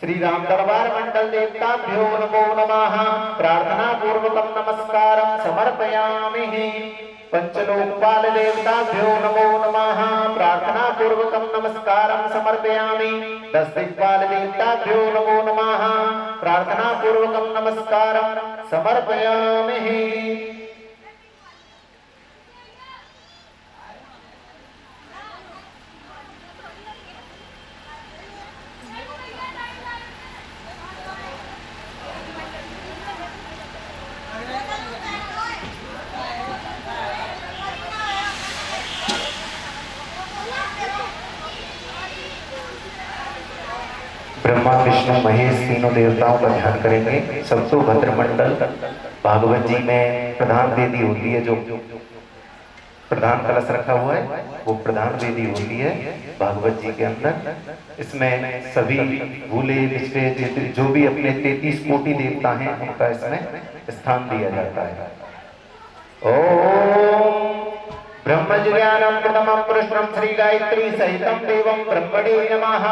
श्री राम दरबार मंडल देवताभ्यो नमो नमः। प्रार्थना पूर्वकं नमस्कारं समर्पयामि। पंचलोकपाल देवताभ्यो नमो नमः। प्रार्थना पूर्वकं नमस्कारं समर्पयामि। 10 दिक्पाल देवताभ्यो नमो नमः। प्रार्थना पूर्वकं नमस्कारं समर्पयामि। ब्रह्मा विष्णु महेश तीनों देवताओं का ध्यान करेंगे। सबसो भद्र मंडल भागवत जी में प्रधान वेदी होती है, जो प्रधान कलश रखा हुआ है वो प्रधान वेदी होती है भागवत जी के अंदर। इसमें सभी भूले पिछले जो भी अपने 33 कोटि देवता हैं उनका इसमें स्थान दिया जाता है। ओम ब्रह्मज्ञानं प्रथमं कृष्णं श्री गायत्री सहितं देवं ब्रह्मणे नमः।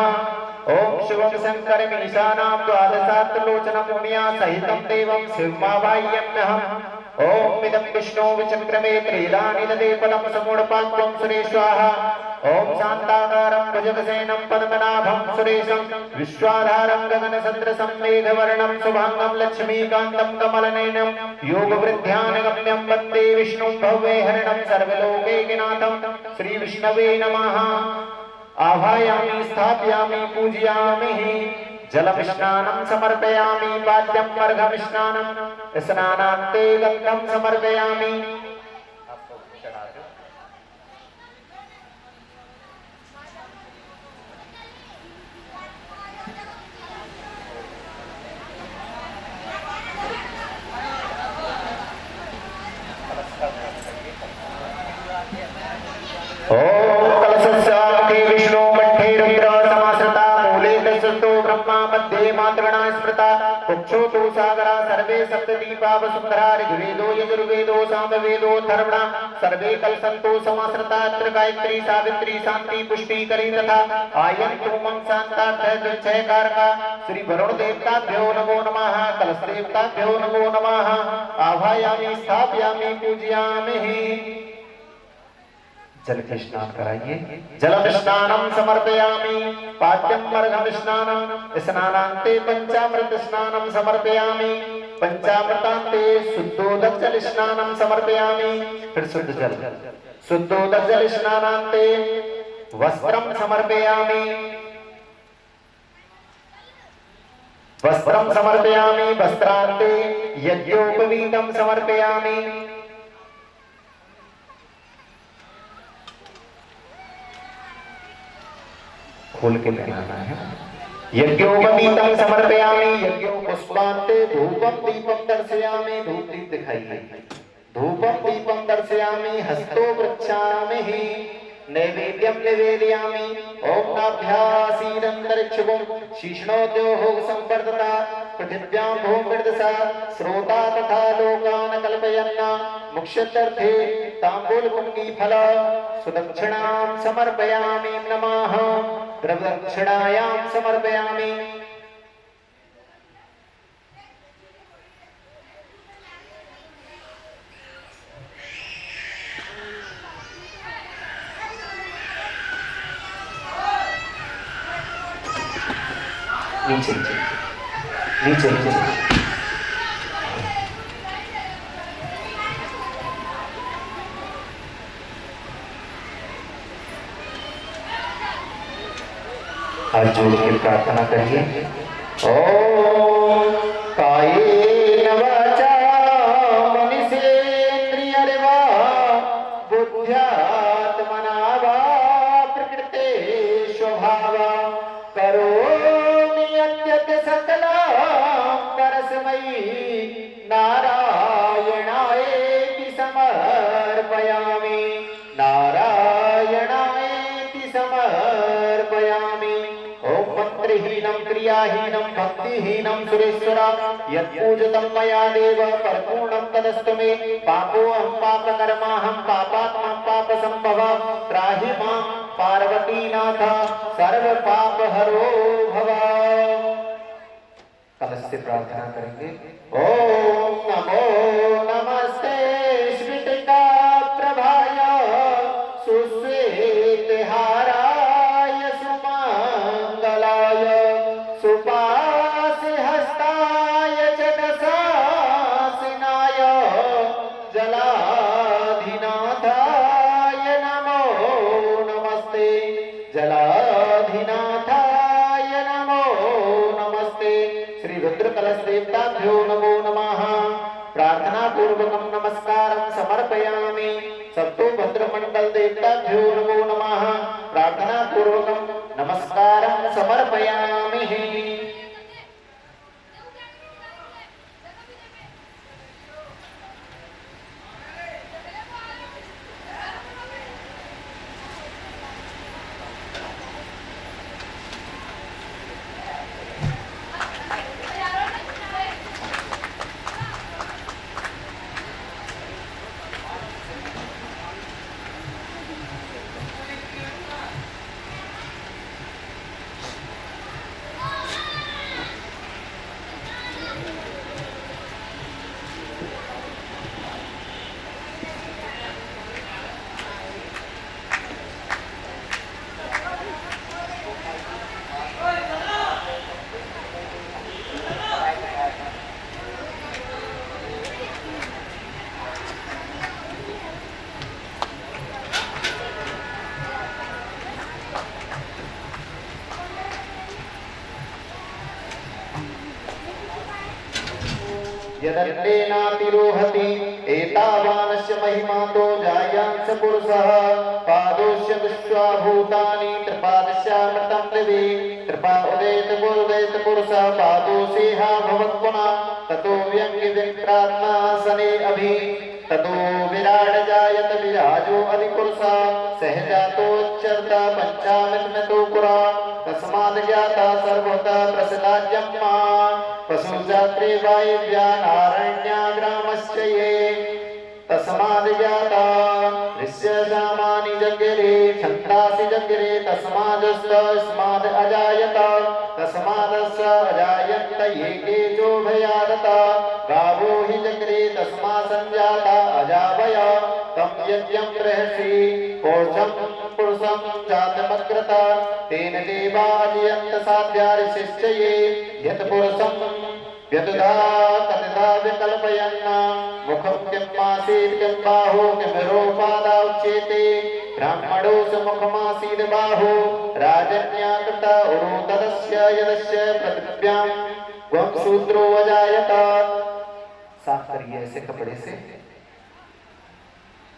ओम शिवं शंकरं ईशानां द्वादशात्रिलोचनं उमिया सहितं देवं शिवमावाह्यम्यहम्। ओम इदं विष्णु विचक्रमे त्रीलानिदीपनं समूढपात्रं सुरेश्वाहा। ओम शान्ताकारं भुजगसेनं पद्मनाभं सुरेशं विश्वाधारं गगनसदृशं मेघवर्णं शुभांगं लक्ष्मीकान्तं कमलनयनं योगवृद्ध्यानगम्यं वन्दे विष्णुं भव्यहरणं सर्वलोकैकनाथं श्री विष्णवे नमः। आभायामि स्थापयामि पूजयामि। जलमिष्णानं समर्पयामि। पाद्यं अर्घमिष्णानं स्नानान्ते गन्धं समर्पयामि। ओम कलशस्याके विष्णु कंठे रुद्र समाश्रिता मूले दशतो ब्रह्मा मध्ये मातृणा स्मृता कुक्षो तु सागरा सर्वे सप्तदीपा वसुंधरा ऋग्वेदो यजुर्वेदो सामवेदो अथर्वणा सर्वे कलशन्तो समाश्रिता अत्र गायत्री सावित्री शांति पुष्टिकरी तथा आयन्तु मम शान्तार्थदुच्छयकारका। श्री वरुण देवताभ्यो नमो नमः। कलश देवताभ्यो नमो नमः। आभायामि स्थापयामि पूजयामि। जल के स्नान कराइए। जलस्नानं समर्पयामि। पाद्यं अर्घमिष्णानं स्नानान्ते पंचामृत स्नानं समर्पयामि। पंचामृतान्ते शुद्धोदक जल स्नानं समर्पयामि। फिर शुद्ध जल शुद्धोदक जल स्नानान्ते वस्त्रं समर्पयामि। वस्त्रं समर्पयामि। वस्त्रान्ते यज्ञोपवीतं समर्पयामि। खोल के पहनाना है। यज्ञोपवीतं समर्पयामि। यज्ञोपस्मान्ते धूपं दीपं दर्शयामि। धूप दीप दिखाइए। धूपं दीपं दर्शयामि। हस्तो वृक्षामि। नैवेद्यं निवेदयामि। ओम नाभ्यासीदन्तरिक्षं शीर्ष्णोद्योः संवर्धता पृथिव्यां भूमिर्दशा श्रोता तथा लोकान् कल्पयन्ना मुक्षत्यर्थे ताम्बूलपुङ्गीफल सुदक्षिणां समर्पयामि नमः। द्रव्यदक्षिणायां समर्पयामि। नीचे नीचे नीचे हाथ जोड़ के प्रार्थना करिए। ओम कायेन वाचा मनीषेन्द्रियर्वा बुद्ध्यात्मना वा प्रकृते स्वभावा करोमि यद्यत् सकलं परस्मै नारायणायेति समर्पयामि। नारायणायेति समर्पयामि। ओम मंत्रहीनं क्रियाहीनं भक्तिहीनं सुरेश्वरा यत्पूजितं मया देव परिपूर्णं तदस्तु मे। पापोऽहं पापकर्माहं पापात्मा पापसंभवा त्राहि मां पार्वतीनाथ सर्वपापहरो भव। से प्रार्थना करेंगे। ओम नमो नमस्ते स्फटिका प्रभाय सुश्वेतहाराय सुमंगलाय सुपासे हस्ताय च दशासिनाय जलाधिनाथाय नमो नमस्ते जलाधिनाथाय नमो नमस्ते। श्री रुद्र कलश देवताभ्यो नमो नमः। प्रार्थना पूर्वकं नमस्कारं समर्पयामि। सप्तो भद्रमंडल देवताभ्यो नमो नमः। प्रार्थना पूर्वकं नमस्कारं समर्पयामि। यदन्नेनातिरोहति एतावानस्य महिमातो जायांस पुरुषः पादोस्य विश्वाभूतानि त्रिपादस्यामृतं दिवि त्रिपा उदेत पुरुषः पादोसेहा भवत्पुनः ततो व्यङ्ग्यविक्रात्मा सने अभि ततो विराट जायत विराजो अधिपुरुषः सहजातोच्चरता पंचामृतमितो पुरा तस्माद् जाता सर्वतः प्रसिद्धाज्ञम्मा पशुजात्रे वायव्या नारण्याग्रामश्च ये तस्माद् जाता ऋष्यसामानि जग्रे छन्दांसि जग्रे तस्मादस्माद् अजायत तस्मादस्य अजायन्त ये केचो भयादता गावो हि जग्रे तस्मात् सञ्जाता अजावय तं यज्ञं बृहसि पौषं पुरुषं जातमग्रता तेन देवा अजयन्त साध्या ऋषिश्च ये यत् पुरुषं व्यदधा कथिता विकल्पयन् मुखं किमासीत् किं बाहो किमिरोपादा उच्यते ब्राह्मणो मुखमासीत् बाहो राजन्या कृता उरोतदस्य यदस्य पृथिव्यां वं शूद्रो अजायत। साफ करिए ऐसे कपड़े से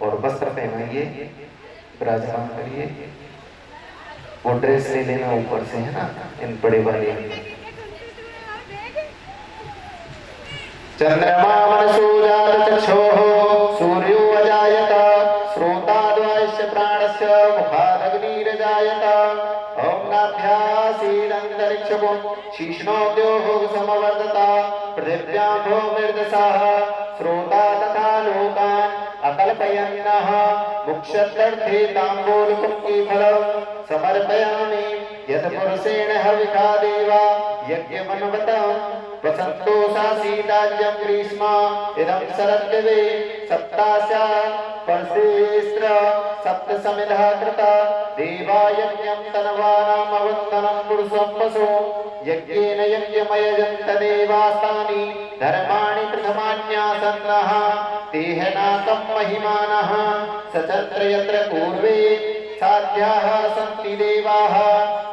और वस्त्र पहनाइए, विराजमान करिए। वो ड्रेस ले लेना ऊपर से, है ना, इन बड़े वाले। चंद्रमा मनसो जात चक्षुः सूर्यो अजायत श्रोताद्वायस्य प्राणस्य मुखादग्निरजायत। ओम नाभ्यासीदन्तरिक्षपुं शीर्ष्णोद्योः समवर्धत पृथिव्यां भूमिर्दशाः श्रोता तथा लोकान् अकल्पयन्नः मुक्षत्यर्थे ताम्बूलपुङ्गीफलं समर्पयामि। यत् पुरुषेण हविषा देवा यज्ञमन्वतम् वसन्तो सासीदाज्यं ग्रीष्म इदं शरद्दिवे सप्तास्या परसेस्त्र सप्तसमिधः कृता देवा यज्ञं तनवानामवन्दनं पुरुषं पशु यज्ञेन यज्ञमयजन्त देवास्तानि धर्माणि प्रथमान्यासन्नः तेह नाकं महिमानः सचत्र यत्र पूर्वे साध्याः सन्ति देवाः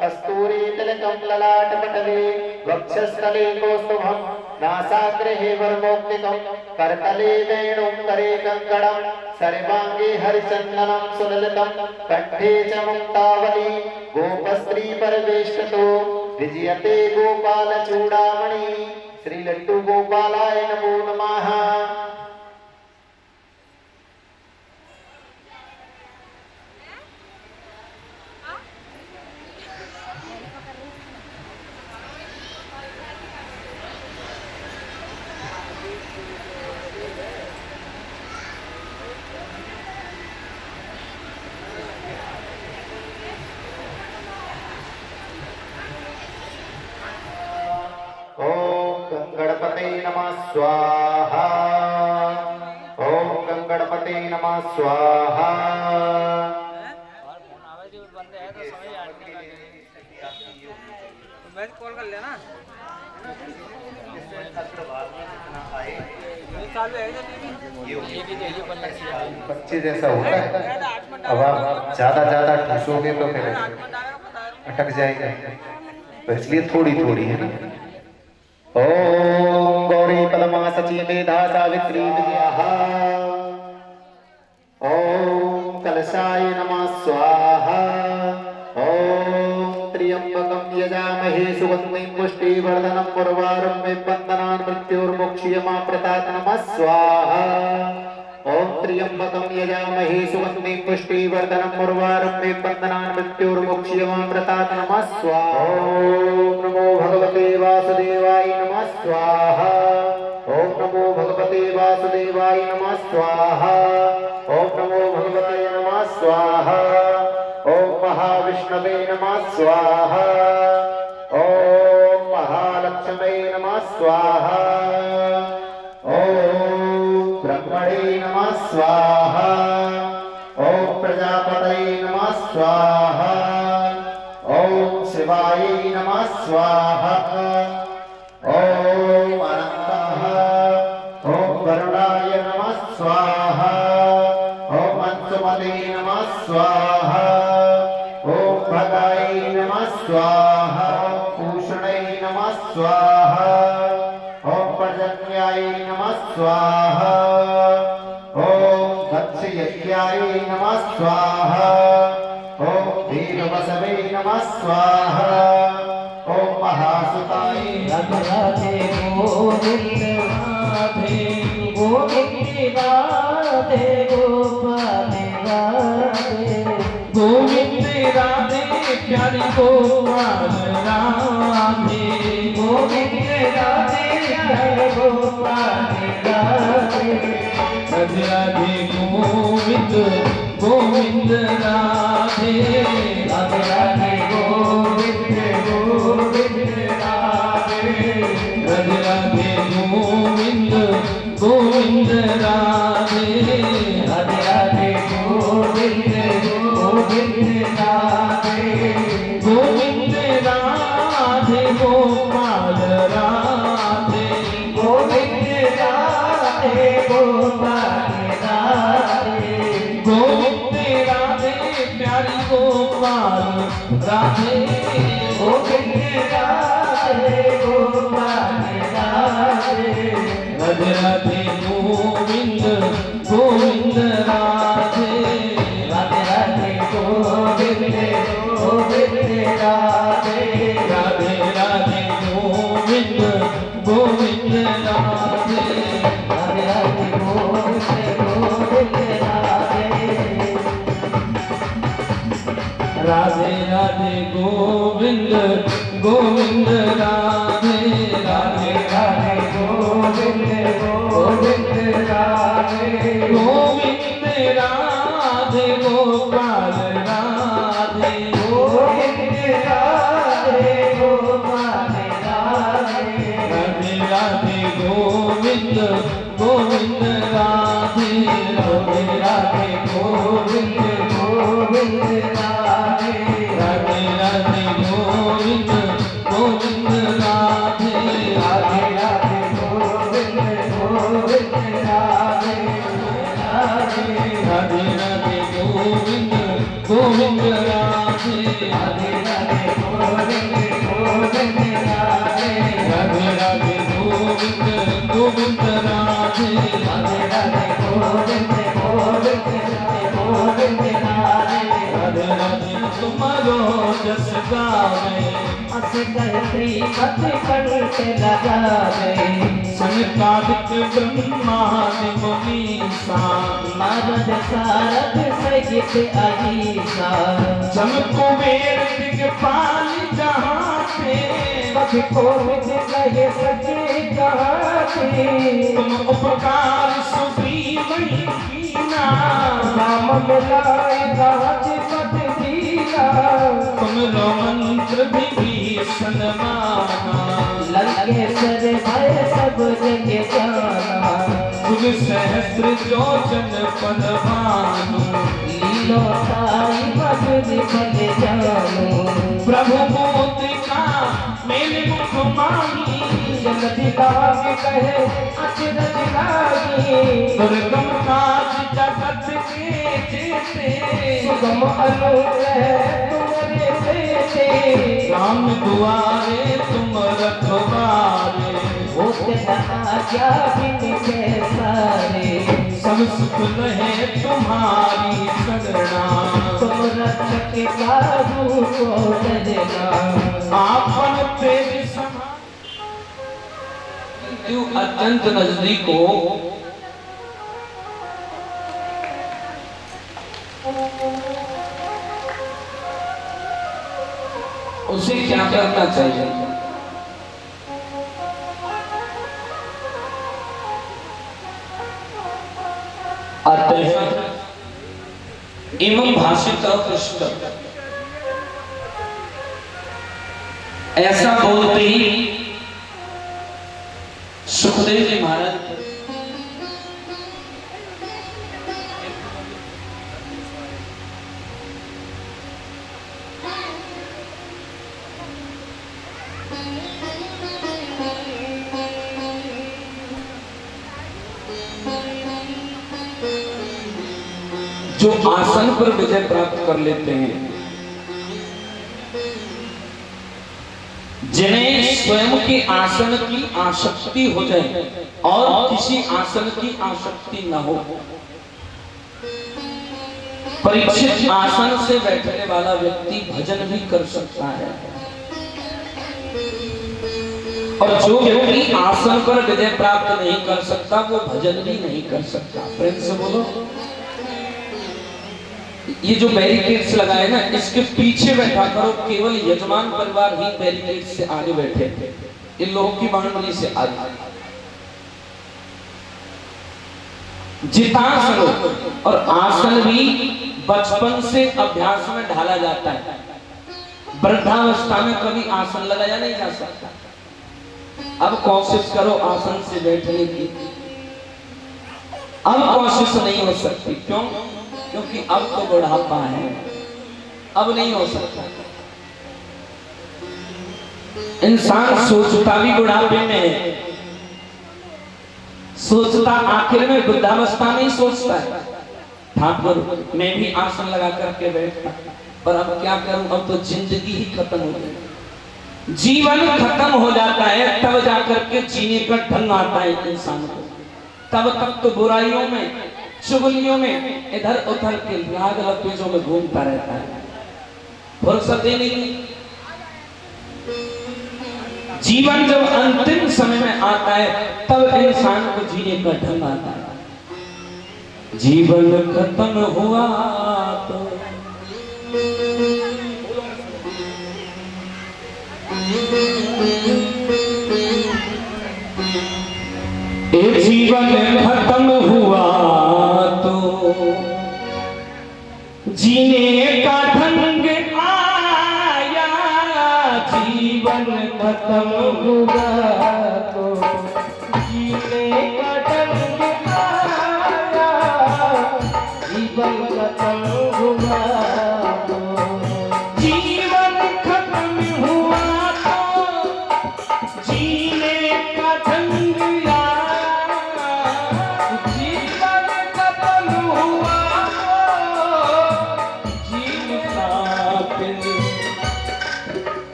कस्तूरी तिलकं ललाटपटले वक्षस्थले कौस्तुभं नासाग्रे वरमौक्तिकं करतले वेणुं करे कङ्कणं सर्वाङ्गे हरिचन्दनं सुललितं कण्ठे च मुक्तावली गोपस्त्री परवेष्टतो विजयते गोपालचूडामणि। श्री लड्डू गोपालाय नमो नमः। स्वाहा। ओम गंगणपते नमः स्वाहा। कॉल कर लेना। बच्चे जैसा होता है। अब आप ज्यादा ठूसोगे तो फिर अटक जाएगा, तो इसलिए थोड़ी थोड़ी है ना। ओम गौरी पदमा सची मेधा सावित्री विद्याहा। ओम कलशाय नमः स्वाहा। ओम त्र्यंबकं यजामहे सुगंधिं पुष्टिवर्धनम् उर्वारुकमिव बन्धनान् मृत्योर्मुक्षीयमामृतात् नमः स्वाहा। ओम त्र्यंबकं यजामहे सुगंधिं पुष्टिवर्धनम् उर्वारुकमिव बन्धनान् मृत्योर्मुक्षीयमामृतात् नमः स्वाहा। ओम नमो भगवते वासुदेवाय नमः स्वाहा। ओम नमो भगवते वासुदेवाय नमः स्वाहा। ओम नमो भगवते नमः स्वाहा। ओम महाविष्णवे नमः स्वाहा। ओम महालक्ष्मी नमः स्वाहा। ओम ब्रह्मणे नमः स्वाहा। ओम प्रजापतये नमः स्वाहा। ओम शिवाय नमः स्वाहा। ओम अनंतः। ओम वरुणाय नमः स्वाहा। ओम अंशुमते नमः स्वाहा। ओम भगाय नमः स्वाहा। पूषणे नमः स्वाहा। ओम पर्जन्याय नमः स्वाहा। ओम दक्षयज्ञाय नमः स्वाहा। ओम वीरवसवे नमः स्वाहा। ओम महासुताय राधे राधे गोविंद राधे गोविंद राधे गोपाल राधे गोविंद राधे प्यारी गोपाल राधे गोविंद राधे प्यारे गोपाल राधे राधे राधे गोविंद गोविंद राधे राधे राधे गोविंद गोविंद राधे राधे राधे गोविंद गोविंद राधे राधे राधे गोविंद गोविंद राधे गोविंद राधे गोपाल राधे गोविंद राधे गोपाल राधे गोविंद राधे प्यारी गोपाल राधे गोविंद राधे गोपाल राधे राधे राधे गोविंद गोविंद राधे राधे राधे गोविंद गोविंद राधे राधे राधे गोविंद गोविंद राधे राधे राधे गोविंद गोविंद राधे राधे राधे गोविंद गोविंद राधे राधे राधे गोविंद गोविंद राधे गोविंद राधे गोपाल राधे गोविंद राधे गोपाल राधे राधे राधे गोविंद गोविंद राधे राधे राधे गोविंद गोविंद राधे राधे राधे गोविंद गोविंद राधे राधे राधे गोविंद गोविंद राधे राधे राधे राधे गोविंद गोविंद राधे राधे राधे गोविंद गोविंद राधे राधे राधे गोविंद गोविंद राधे राधे राधे गोविंद गोविंद गोविंद राधे राधे राधे तुम्हारो जस गावे अस कहती मत कंठ लगावे सनकादिक ब्रह्मादि मुनीसा नारद सारद सहित अहिसा चमको वेद दिग्पाल जहाँ पे कभी कोविद कहे सके कहाते तुम उपकार सुग्रीव कीना राम मिलाए राज पद दीना तुम लो मंत्र विभीषण माना खगेश्वर भय सब जग जाना। जुग सहस्त्र जोजन पद भानु, लीलो साई मधुर फल जानो। प्रभु मोतिका मेरे मुख माही, जगति लाग कहे अचरज लागी। दुर्गम काज जगत के जेते, सुगम अनुग्रह तुम्हारे देते। राम दुआरे तुम रखवारे, होते न आज्ञा बिन के सारे। सब सुख रहे तुम्हारी शरणा, तुम रक्षक काहू को डरना। आपन तेज समा तू अत्यंत नजदीक हो। उसे क्या करना चाहिए? अतः इमं भाषित पृष्ठ, ऐसा बोलते ही सुखदेव जी महाराज जो आसन पर विजय प्राप्त कर लेते हैं, जिन्हें स्वयं के आसन की आसक्ति हो जाए और किसी आसन की आसक्ति न हो। परीक्षित आसन से बैठने वाला व्यक्ति भजन भी कर सकता है, और जो व्यक्ति आसन पर विजय प्राप्त नहीं कर सकता वो भजन भी नहीं कर सकता। प्रेम से बोलो। ये जो बैरिकेड्स लगाए ना, इसके पीछे बैठा करो। केवल यजमान परिवार ही बैरिकेड से आगे बैठे, इन लोगों की बाउंड्री से आगे। जितासन और आसन भी बचपन से अभ्यास में ढाला जाता है। वृद्धावस्था में कभी आसन लगाया नहीं जा सकता। अब कोशिश करो आसन से बैठने की, अब कोशिश नहीं हो सकती। क्यों? क्योंकि अब तो बुढ़ापा है, अब नहीं हो सकता। इंसान सोचता भी बुढ़ापे में है, सोचता आखिर में वृद्धावस्था में ही सोचता है। ठाकुर मैं भी आसन लगा करके बैठता, पर अब क्या करूं, अब तो जिंदगी ही खत्म हो गई। जीवन खत्म हो जाता है तब जाकर के जीने का ढंग आता है इंसान को। तब तक तो बुराइयों में, चुगलियों में, इधर उधर के राग लपेटों में घूमता रहता है, फुर्सत ही नहीं। जीवन जब अंतिम समय में आता है तब इंसान को जीने का ढंग आता है। जीवन खत्म हुआ तो जीवन खत्म हुआ तो जीने का ढंग आया। जीवन खत्म हुआ तो जीने का ढंग आया। जीवन खत्म हुआ तो जीवन खत्म हुआ तो जीने का ढंग आया। जीवन खत्म हुआ तो जीना फिर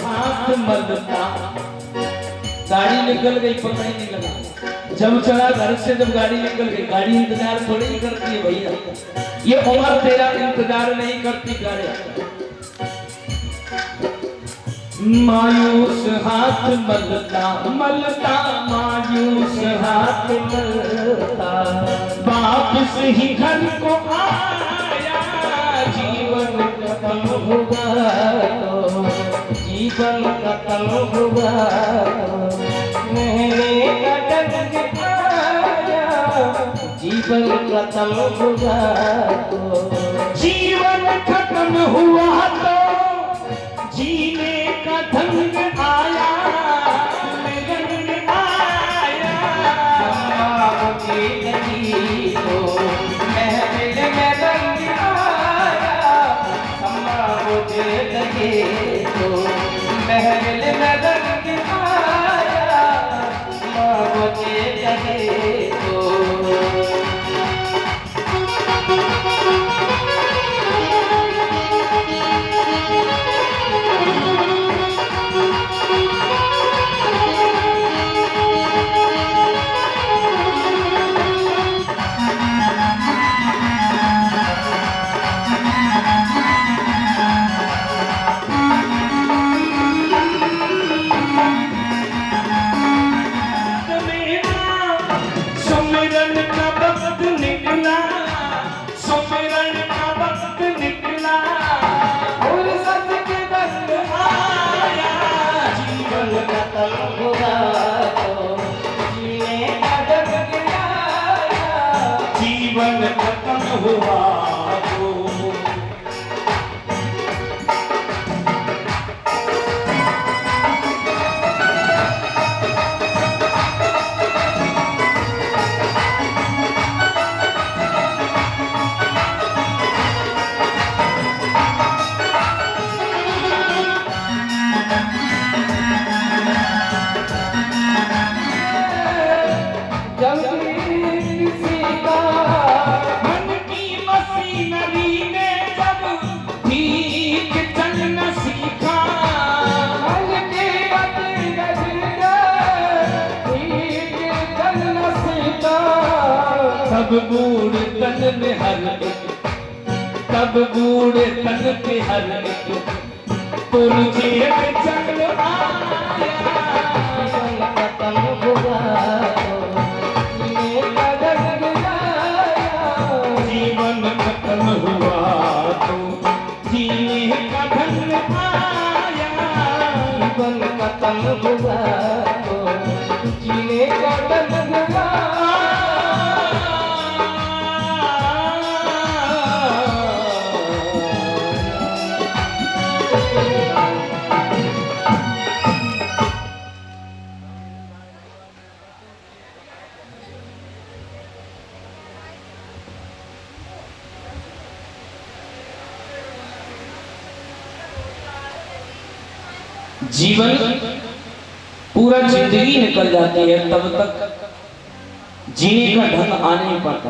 हाथ मलता। गाड़ी निकल गई, पता ही नहीं लगा। जब चला घर से, जब गाड़ी निकल गई, गाड़ी इंतजार थोड़ी ही करती है भैया। ये उम्र तेरा इंतजार नहीं करती गाड़ी। मायूस हाथ मलता मलता, मायूस हाथ मलता वापस ही घर को आया। जीवन खत्म हुआ तो जीवन खत्म हुआ तो मेरे का ढंग आया। जीवन खत्म हुआ तो जीवन खत्म हुआ तो जीने का ढंग हर एक, तब बूढ़े तक के हर एक पुरजे चल आया। खत्म हुआ जीवन खत्म हुआ तो जीने का ढंग आया। जीवन खत्म हुआ तो जीने का ढंग आया। जीवन पूरा जिंदगी निकल जाती है, तब तक जीने का ढंग आ नहीं पाता।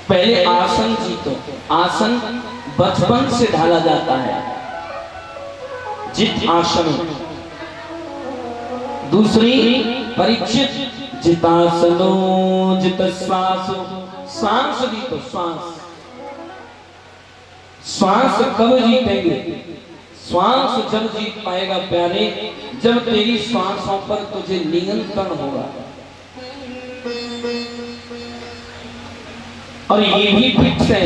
पहले आसन जीतो। आसन बचपन से ढाला जाता है, जित आसन। दूसरी परीक्षित जितासनो जित श्वास। श्वास जीतो, श्वास। श्वास कब जीतेंगे? श्वास जब जीत पाएगा प्यारे, जब तेरी श्वासों पर तुझे नियंत्रण होगा। और ये भी फिक्स है,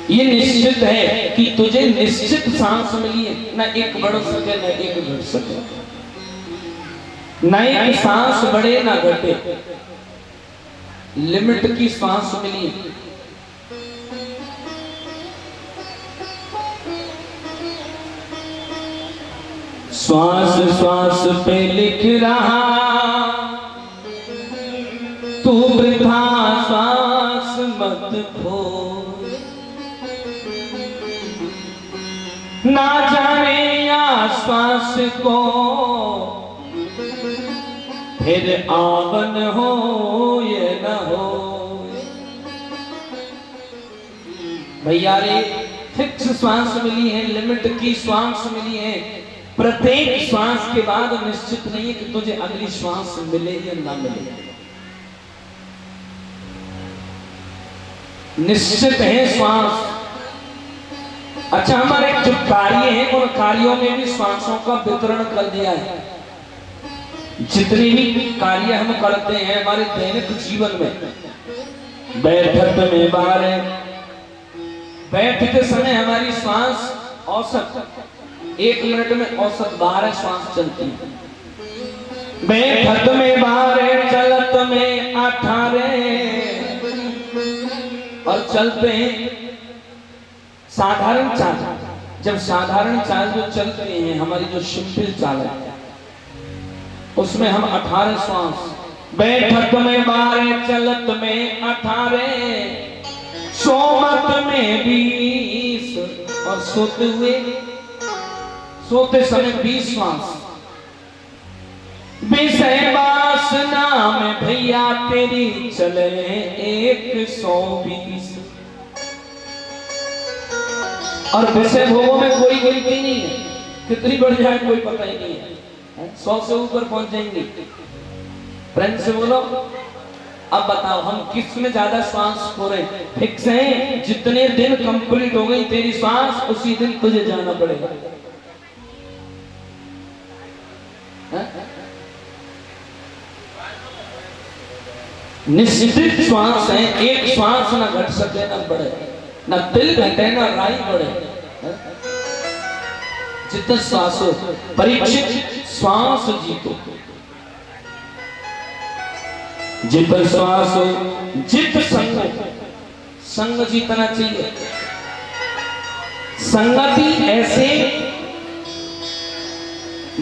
ये निश्चित है कि तुझे निश्चित सांस मिली है, ना एक बढ़ सके ना एक घट सके, ना एक सांस बढ़े ना घटे, लिमिट की सांस मिली है। श्वास श्वास पे लिख रहा तू वृथा श्वास मत खो। ना जाने आश्वास को फिर आवन हो ये न हो। भैया रे फिक्स श्वास मिली है, लिमिट की श्वास मिली है। प्रत्येक श्वास के बाद निश्चित नहीं है कि तुझे अगली श्वास मिले या ना मिले। निश्चित है श्वास। अच्छा, हमारे जो कार्य हैं उन कार्यों में भी श्वासों का वितरण कर दिया है। जितने भी कार्य हम करते हैं हमारे दैनिक जीवन में, बैठक में बाहर, बैठते समय हमारी श्वास औसत 1 मिनट में औसत 12 श्वास चलती है। बैठक में 12, चलत में 18 और चलते हैं साधारण चाल। जब साधारण चाल जो चलते हैं, हमारी जो सिंपल चाल है, उसमें हम 18 श्वास। बैठक में 12, चलत में 18, सोमत में 20 और सोते समय 20 श्वास। विषय वासना में भैया तेरी चले 120। और विषय भोगों में कोई गिनती नहीं है, कितनी बढ़ जाए कोई पता ही नहीं है। 100 से ऊपर पहुंच जाएंगे। फ्रेंड से बोलो, अब बताओ हम किस में ज्यादा श्वास खो रहे हैं? फिक्स है, जितने दिन कंप्लीट हो गई तेरी श्वास, उसी दिन तुझे जाना पड़ेगा। निश्चित श्वास है, एक श्वास ना घट सके ना बढ़े, ना तिल घटे ना राई बढ़े। जितना श्वास हो, परीक्षित श्वास जीतो। जित श्वास हो, जित संग जीतना चाहिए। संगति ऐसे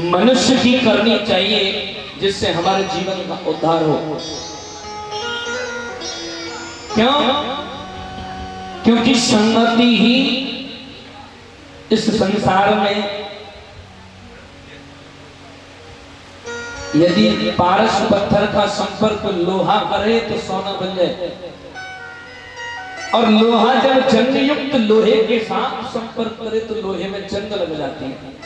मनुष्य की करनी चाहिए जिससे हमारे जीवन का उद्धार हो। क्यों? क्योंकि संगति ही इस संसार में, यदि पारस पत्थर का संपर्क लोहा करे तो सोना बन जाए, और लोहा जब जंग युक्त लोहे के साथ संपर्क करे तो लोहे में जंग लग जाती है।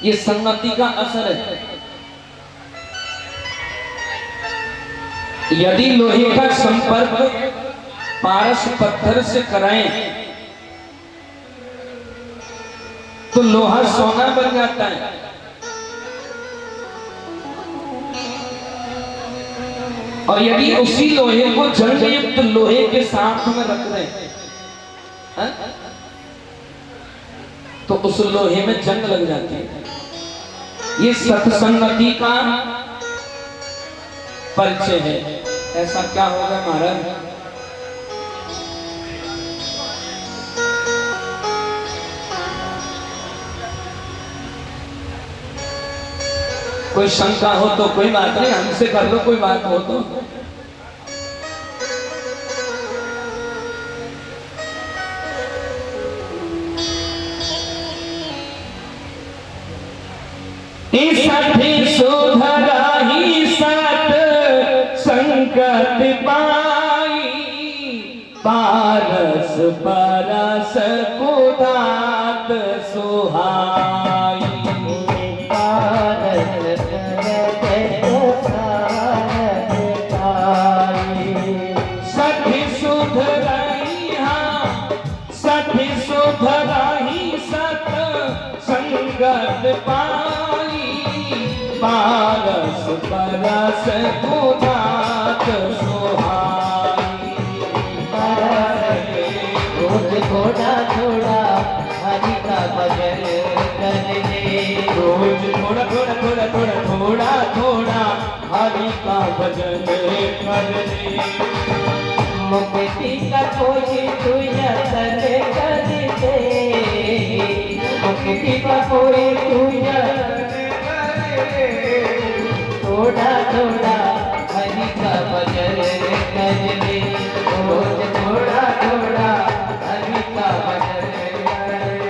ये संगति का असर है। यदि लोहे का संपर्क पारस पत्थर से कराएं तो लोहा सोना बन जाता है। और यदि उसी लोहे को जंगयुक्त लोहे के साथ में रख दें तो उस लोहे में जंग लग जाती है। ये सत्संगति का परिचय है। ऐसा क्या होगा महाराज? कोई शंका हो तो कोई बात नहीं, हमसे कर लो, कोई बात हो तो। सुधराही सत संकट पाई, पारस परस कुदात सुहाई। सखी सुधराई, हाँ सखी सुधराही सत संगत पाई, पारस परस कुदात सुहाई। रोज थोड़ा थोड़ा हरि का भजन करने, रोज थोड़ा थोड़ा थोड़ा थोड़ा थोड़ा थोड़ा हरि का भजन करने। मुक्ति का कोई तुझे करे कर दे, मुक्ति का कोई तुझे थोड़ा थोड़ा हरि का भजन करने, रोज थोड़ा थोड़ा हरि का भजन करने।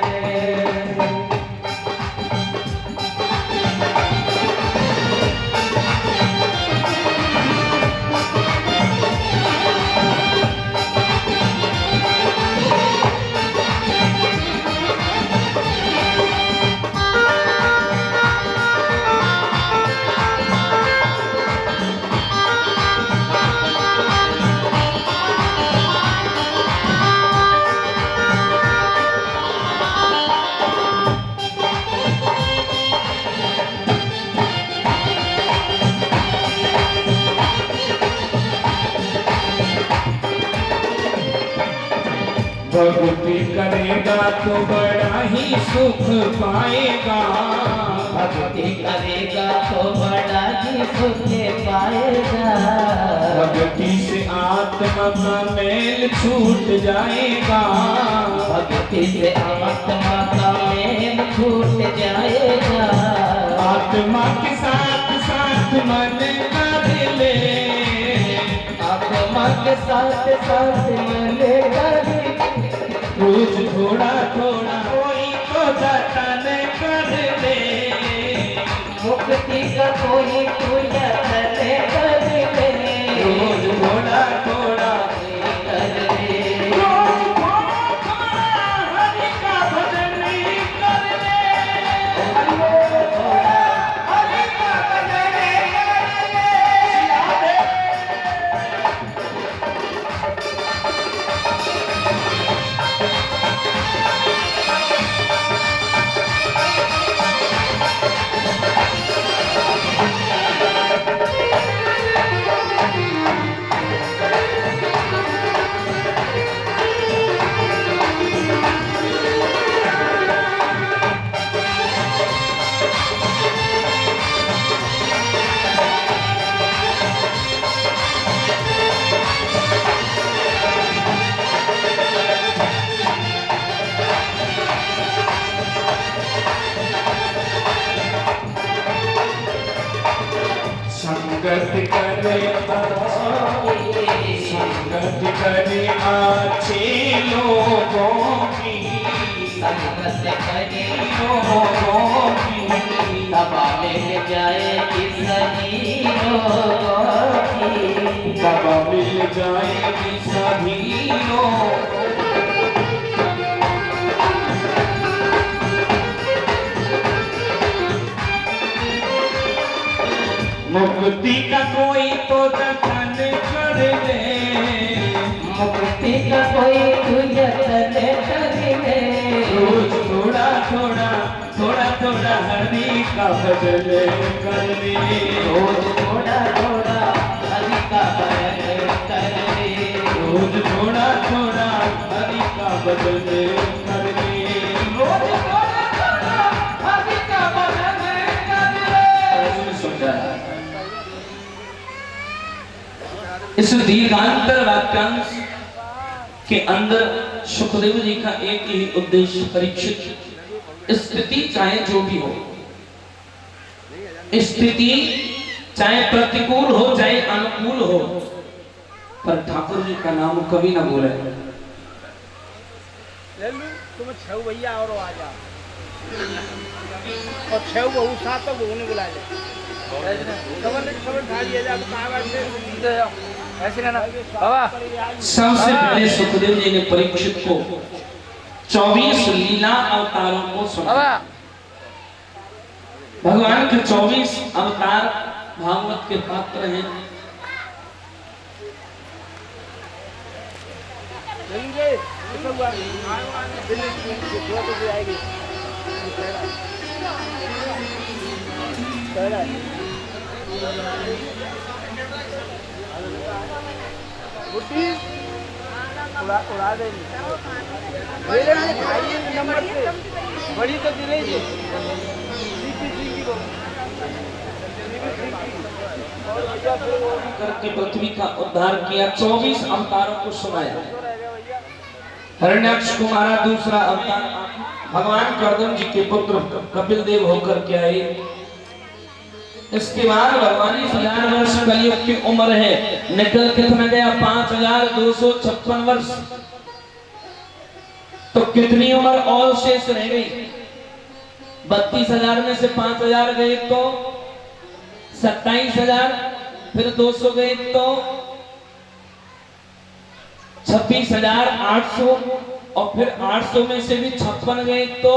भक्ति करेगा तो बड़ा ही सुख पाएगा, भक्ति करेगा तो बड़ा ही सुख पाएगा, भक्ति से आत्मा का मेल छूट जाएगा, भक्ति से आत्मा का मेल छूट जाएगा, आत्मा के साथ साथ मन कर ले, आत्मा के साथ साथ मन कर ले, रोज थोड़ा थोड़ा कोई तो जतन कर ले, मुक्ति का कोई पूजा कर ले, रोज थोड़ा थोड़ा कर ले, रोज थोड़ा थोड़ा हरि का भजन कर ले, हरि का भजन कर ले। संगत करे संगत करे अच्छे लोगों की, संगत करे लोगों की दबा ले जाएगी सभी लोगों की, दबा मिल जाएगी सभी लोग। मुक्ति का कोई तो जतन कर ले, मुक्ति का कोई तो जतन कर ले, रोज थोड़ा थोड़ा थोड़ा थोड़ा हरि का भजन कर ले, रोज थोड़ा थोड़ा हरि का भजन कर ले, रोज थोड़ा थोड़ा हरि का भजन कर ले, रोज थोड़ा थोड़ा हरि का भजन कर ले। समझा? इस दीर्घांतर वाक्यांश के अंदर सुखदेव जी का एक ही उद्देश्य, परीक्षित स्थिति चाहे जो भी हो, स्थिति चाहे प्रतिकूल हो चाहे अनुकूल हो, पर ठाकुर जी का नाम कभी ना बोले। तुम छह भैया और आ जा और छह बहू साथ तो बहू ने बुला ले, खबर खा लिया जा कहाँ बैठे ऐसे ना बाबा। सबसे पहले सुखदेव जी ने परीक्षित को 24 लीला अवतारों को सुनाया। भगवान के 24 अवतार भागवत के पात्र हैं। उड़ा देंगे नंबर से बड़ी तो दिले करके पृथ्वी का उद्धार किया, 24 अवतारों को सुनाया। हिरण्याक्ष को मारा, दूसरा अवतार भगवान कर्दम जी के पुत्र कपिल देव होकर के आए। इसके बाद भगवान 1000 वर्ष कलयुग की उम्र है, निकल कितना गया 5256 वर्ष। तो कितनी उम्र और शेष रह गई? 32,000 में से 5,000 गए तो 27,000, फिर 200 गए तो 26,800, और फिर 800 में से भी 56 गए तो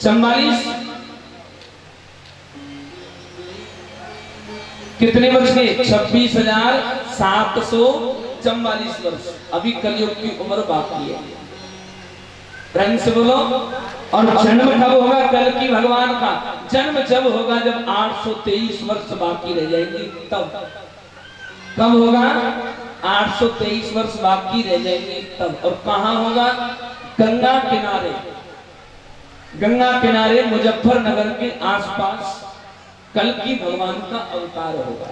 44। कितने बच गए? 26,744 वर्ष अभी कलयुग की उम्र बाकी है। प्रेम से बोलो। और जन्म कब होगा कल की भगवान का? जन्म जब होगा जब 823 वर्ष बाकी रह जाएंगे, तब। कब होगा? 823 वर्ष बाकी रह जाएंगे तब। और कहां होगा? गंगा किनारे, गंगा किनारे मुजफ्फरनगर के आसपास कल की भगवान का अवतार होगा।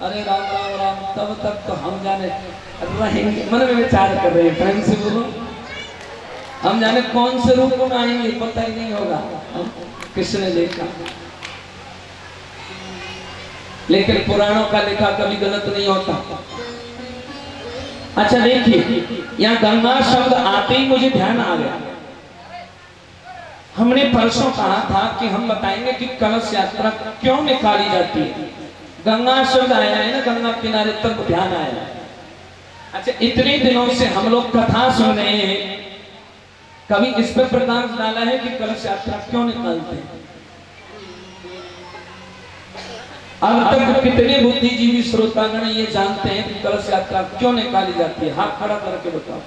अरे राम राम राम, तब तक तो हम जाने रहेंगे, मन में विचार कर रहे हैं। प्रेम से बोलो। हम जाने कौन से रूप में आएंगे पता ही नहीं होगा, किसने देखा। लेकिन पुराणों का लिखा कभी गलत नहीं होता। अच्छा देखिए, यहाँ गंगा शब्द आते ही मुझे ध्यान आ गया। हमने परसों कहा था कि हम बताएंगे कि कलश यात्रा क्यों निकाली जाती है। गंगा शब्द आया है ना गंगा किनारे, तब ध्यान आया। अच्छा, इतने दिनों से हम लोग कथा सुन रहे हैं, कभी इस पर प्रकाश डाला है कि कलश यात्रा क्यों निकालते हैं? अब तक कितने बुद्धिजीवी श्रोतागण ये जानते हैं कि कलश यात्रा क्यों निकाली जाती है? हाथ खड़ा करके बताओ।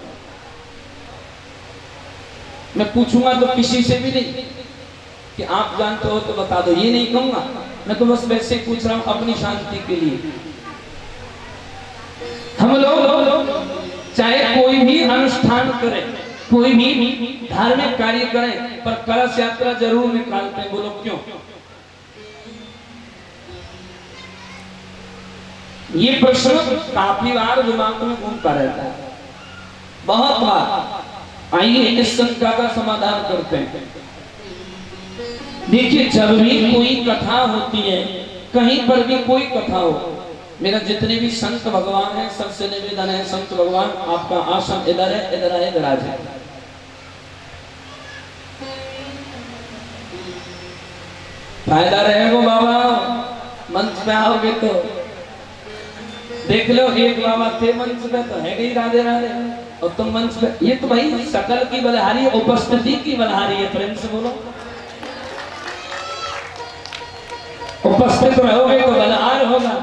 मैं पूछूंगा तो किसी से भी नहीं कि आप जानते हो तो बता दो, ये नहीं कहूंगा। मैं तो बस वैसे पूछ रहा हूं अपनी शांति के लिए। हम लोग चाहे कोई भी अनुष्ठान करें, कोई भी धार्मिक कार्य करें, पर कलश यात्रा जरूर निकालते हैं। बोलो क्यों? ये प्रश्न काफी बार दिमाग में घूमता रहता है, बहुत बार। आइए इस शंका का समाधान करते हैं। देखिए, जब भी कोई कथा होती है, कहीं पर भी कोई कथा हो, मेरा जितने भी संत भगवान हैं सबसे निवेदन है, संत भगवान आपका आसन इधर है, इधर आए, इधर आ जाए। फायदा रहेगा बाबा, मंच पे आओगे तो देख लो। एक बाबा थे मंच पे तो है गई राधे राधे, और तुम मंच पे, ये तो भाई शकल की बलहारी, उपस्थिति की बलहारी है। प्रेम से बोलो। उपस्थित रहोगे तो बलहार होगा।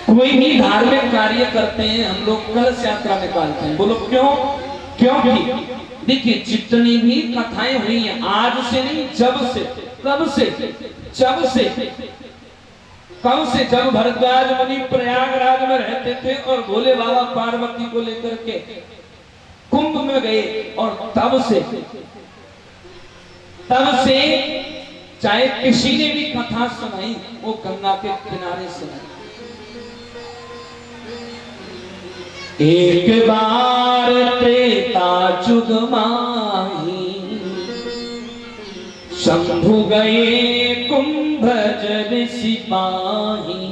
कोई भी धार्मिक कार्य करते हैं हम लोग कलश यात्रा निकालते हैं। बोलो क्यों? क्योंकि देखिए जितनी भी कथाएं हुई हैं आज से नहीं, जब से, कब से, जब भरद्वाज मुनि प्रयागराज में रहते थे और भोले बाबा पार्वती को लेकर के कुंभ में गए, और तब से चाहे किसी ने भी कथा सुनाई वो गंगा के किनारे सुनाई। एक बार त्रेता जुग माही शंभु गए कुंभज ऋषि पाही।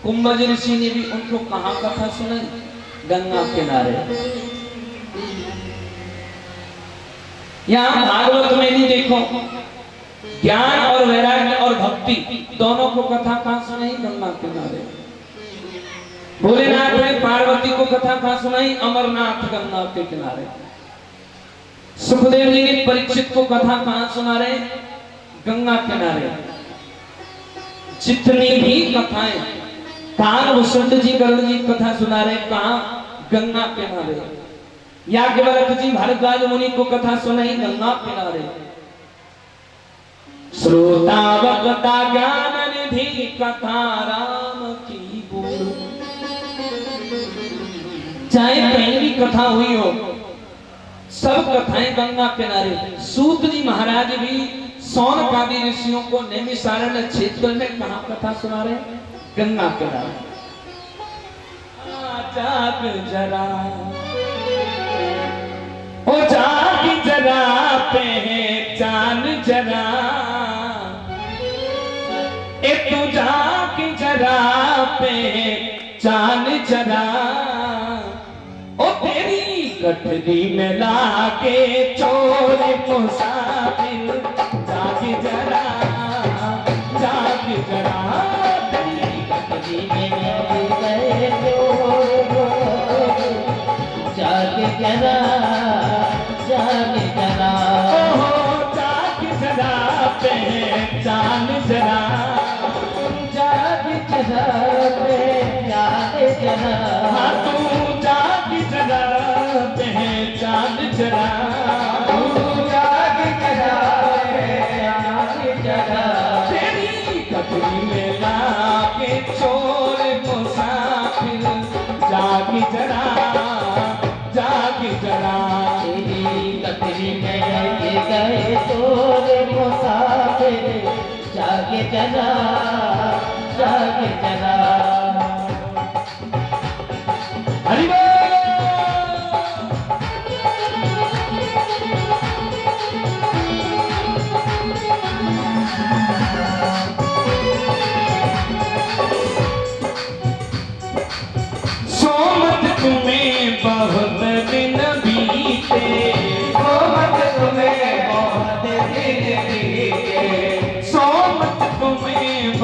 कुंभज ऋषि ने भी उनको कहां कथा सुनाई? गंगा किनारे। यहां भागवत में भी देखो ज्ञान और वैराग्य और भक्ति दोनों को कथा कहां सुनाई? गंगा किनारे। भोलेनाथ ने पार्वती को कथा कहां सुनाई? अमरनाथ गंगा के किनारे। सुखदेव जी ने परीक्षित को कथा कहां सुना रहे? गंगा किनारे। जितनी भी कथाएं कान वसंत जी गरुड़ जी कथा सुना रहे कहां? गंगा किनारे। याज्ञवल्क्य जी भारद्वाज मुनि को कथा सुनाई गंगा किनारे। श्रोता वक्ता ज्ञान निधि कथा राम की बूढ़। चाहे कहीं भी कथा हुई हो सब कथाएं गंगा किनारे। सूत जी महाराज भी सौनकादि ऋषियों को नैमिषारण्य क्षेत्र में कहां कथा सुना रहे? गंगा किनारे। जाग जरा ओ जाग जरा पहचान जरा, ए तू जाग जरा पहचान जरा, ओ तेरी गठरी में लाके चोर मुसाफिर। जाग जरा तेरी गठरी में गए चोर। जाग जरा ओहो जाग जरा पहचान जरा, जाग जरा हाँ तू जाग जरा पहचान जरा, जाग जरा तेरी कटरी में लाके चोर मुसाफिर। जाग जरा तेरी कतरी में गए चोर मुसाफिर। जाग जरा हरि बोल। सोमत तुम्हें बहुत दिन बीते, सोमत तुम्हें बहुत दिन बीते, सोमत तुम्हें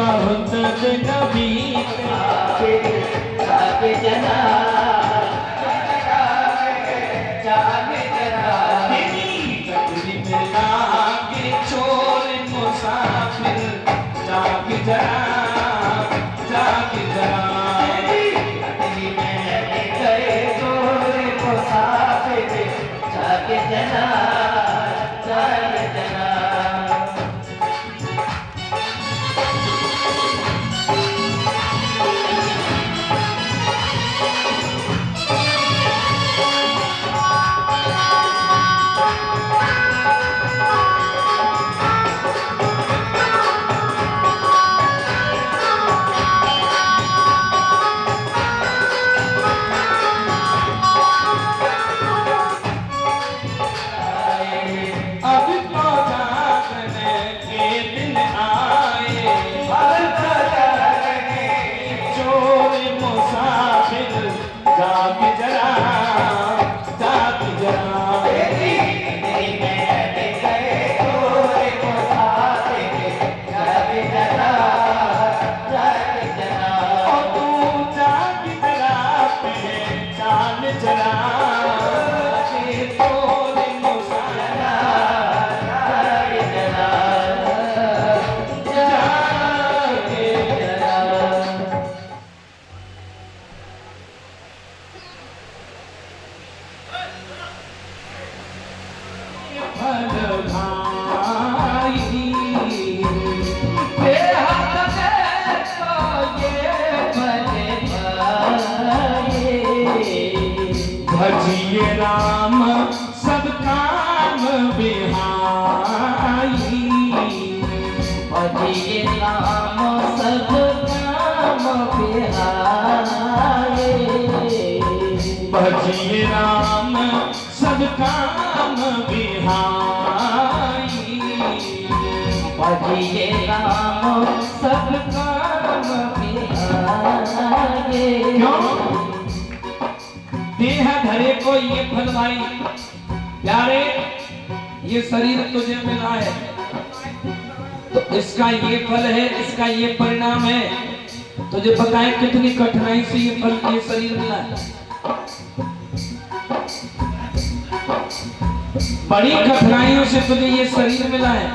फल भाई बेहद देखो ये फल भाई भजिए राम सब काम बिहाई भजिए राम सब काम बिहाए भजिए राम सब काम बिहाई भजिए राम सब काम बिहाए क्यों देह धरे को ये फल भाई प्यारे ये शरीर तुझे मिला है तो इसका ये फल है इसका ये परिणाम है तुझे पता है कितनी कठिनाई से ये फल ये शरीर मिला है बड़ी कठिनाइयों से तुझे ये शरीर मिला है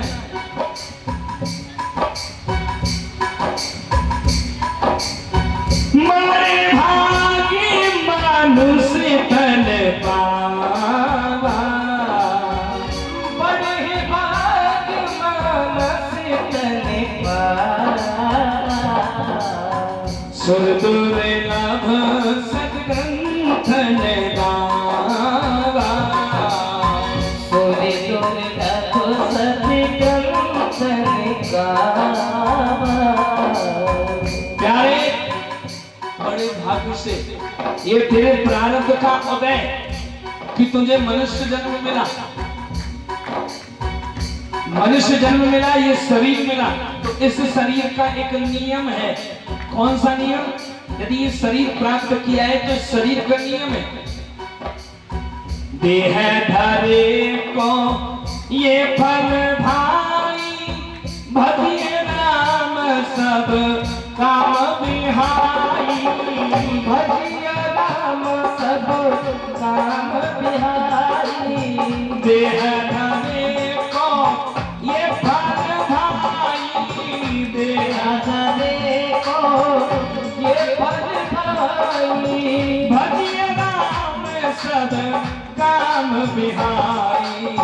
मारे भागी मनुष्य तन पावा बड़े भाग मानस तन पावा सुर दुर्लभ सद्ग्रंथन गावा सोरे दुर्लभ सद्ग्रंथन गावा प्यारे बड़े भाग्य से ये तेरे प्रारब्ध का उदय कि तुझे मनुष्य जन्म मिला मनुष्य जन्म मिला ये शरीर मिला तो इस शरीर का एक नियम है कौन सा नियम यदि ये शरीर प्राप्त किया है तो शरीर का नियम है देह धरे को ये फल भाई भजिए राम सब काम बिहाई भजिए राम सब काम बिहारी देह धरे को ये फल भाई देह धरे को ये फल भाई भजिए राम सब काम बिहाई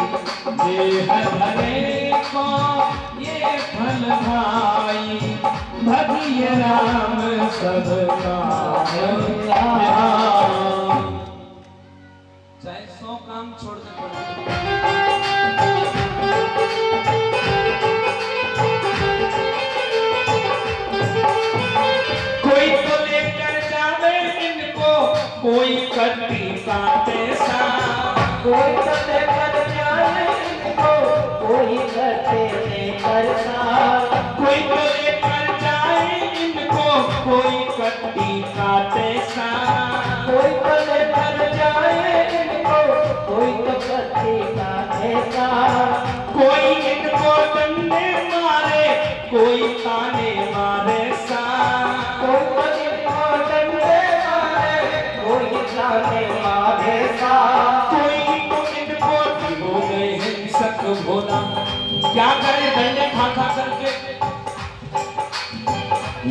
देह धरे को ये फल भाई भजिए राम सब काम बिहाई चाहे 100 काम छोड़ दे कोई तो लेकर जावे इनको कोई कट्टी काटे सा कोई तो लेकर जाए इनको कोई करते लेकर सा कोई तो लेकर जाए इनको कोई कट्टी काटे सा कोई तो लेकर जाए इनको कोई तो करते का कोई इनको डंडे मारे कोई ताने मारे सा कोई तो इनको डंडे मारे कोई जाने मारे सा कोई तो इनको हो गए हिंसक भोला क्या करे डंडे खा खा करके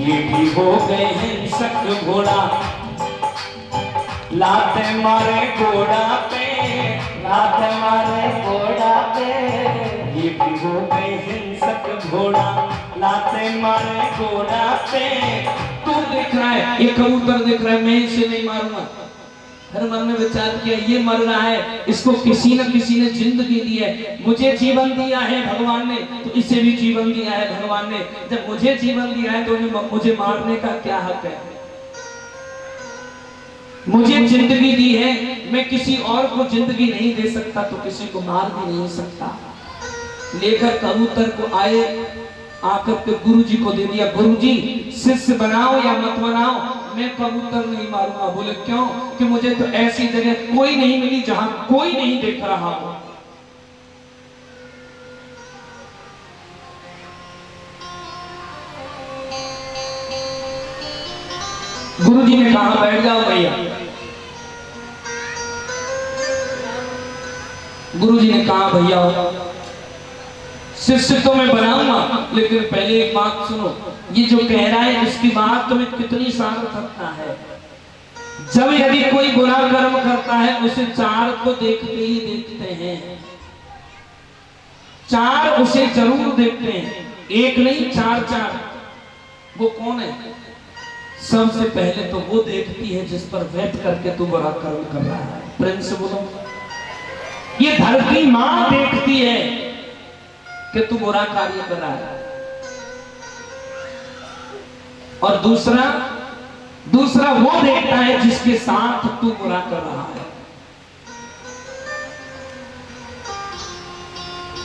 ये भी हो गए हिंसक घोड़ा लाते मारे घोड़ा पे लात मारे घोड़ा पे ये भी हो गए हिंसक घोड़ा लाते मारे घोड़ा पे तू देख रहा है ये कबूतर देख रहा है मैं इसे नहीं मारूंगा हर मन में विचार किया ये मर रहा है इसको किसी न किसी ने जिंदगी दी है मुझे जीवन दिया है भगवान ने तो इसे भी जीवन दिया है भगवान ने जब मुझे जीवन दिया है तो मुझे मारने का क्या हक है मुझे जिंदगी दी है मैं किसी और को जिंदगी नहीं दे सकता तो किसी को मार भी नहीं सकता लेकर कबूतर को आए आकर के गुरुजी को दे दिया गुरुजी शिष्य बनाओ या मत बनाओ मैं कबूतर नहीं मारूंगा बोले क्यों कि मुझे तो ऐसी जगह कोई नहीं मिली जहां कोई नहीं देख रहा हो गुरुजी ने कहा बैठ जाओ भैया गुरुजी ने कहा भैया शिष्य तो मैं बनाऊंगा लेकिन पहले एक बात सुनो ये जो कह रहा है इसकी बात तुम्हें कितनी सार्थकता है जब यदि कोई बुरा कर्म करता है उसे चार को देखते ही देखते हैं चार उसे जरूर देखते हैं, एक नहीं चार चार। वो कौन है? सबसे पहले तो वो देखती है जिस पर वैत करके तू बुरा कर्म कर रहा है। प्रेम से बोलो। ये धरती मां देखती है कि तू बुरा कार्य कर रहा है। और दूसरा वो देखता है जिसके साथ तू बुरा कर रहा है।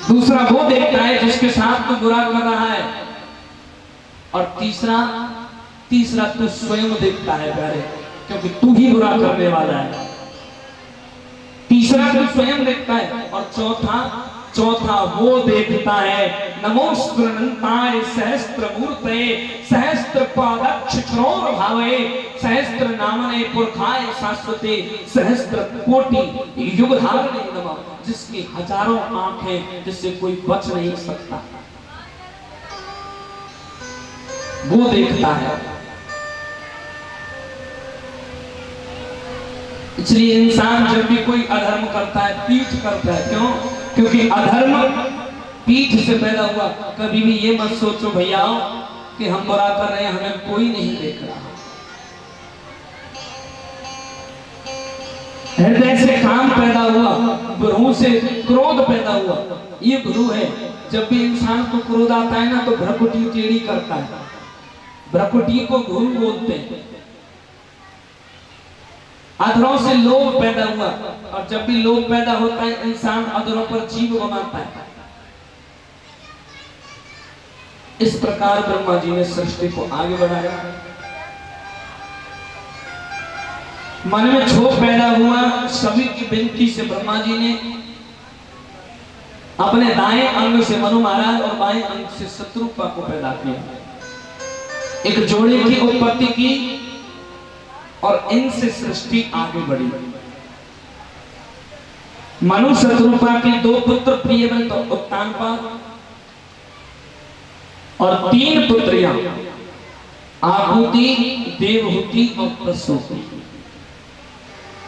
दूसरा वो देखता है जिसके साथ तू बुरा कर रहा है। और तीसरा तू स्वयं देखता है प्यारे, क्योंकि तू ही बुरा करने वाला है। तीसरा तू स्वयं देखता है। और चौथा वो देखता है। नमोस्तुनंताय सहस्त्रमूर्ते सहस्त्रपादक्ष क्रोर भावे सहस्त्र नामने पुरखाय शाश्वते सहस्त्र कोटि युगधारणे नमः। जिसकी हजारों आंखें, जिससे कोई बच नहीं सकता, वो देखता है। इसलिए इंसान जब भी कोई अधर्म करता है, पीठ करता है। क्यों? क्योंकि अधर्म पीठ से पैदा हुआ। कभी भी ये मत सोचो भैया कि हम बुरा कर रहे हैं, हमें कोई नहीं देख रहा। हृदय से काम पैदा हुआ, भ्रू से क्रोध पैदा हुआ। ये भ्रू है। जब भी इंसान को क्रोध आता है ना, तो भ्रकुटी टेढ़ी करता है। भ्रकुटी को भ्रू बोलते हैं। अधरों से लोभ पैदा हुआ, और जब भी लोभ पैदा होता है, इंसान अधरों पर जीभ घुमाता है। इस प्रकार ब्रह्मा जी ने सृष्टि को आगे बढ़ाया। मन में क्षोभ पैदा हुआ। सभी की विनती से ब्रह्मा जी ने अपने दाएं अंग से मनु महाराज और बाएं अंग से शत्रुपा को पैदा किया। एक जोड़े की उत्पत्ति की और इनसे सृष्टि आगे बढ़ी। मनु शत्रुपा के दो पुत्र प्रियव्रत और उत्तानपाद, और 3 पुत्रियां आहुति, देवहूति और प्रसूति।